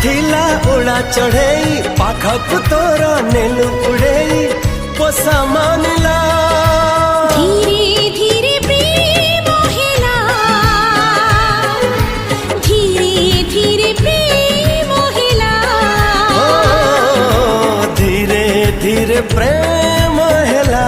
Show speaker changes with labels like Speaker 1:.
Speaker 1: थिला उड़ा चढ़ेई पाखक तोर नेलु उड़ेई पोसा मानिला
Speaker 2: धीरे धीरे प्रेम हेला धीरे धीरे प्रेम हेला
Speaker 1: धीरे धीरे प्रेम हेला।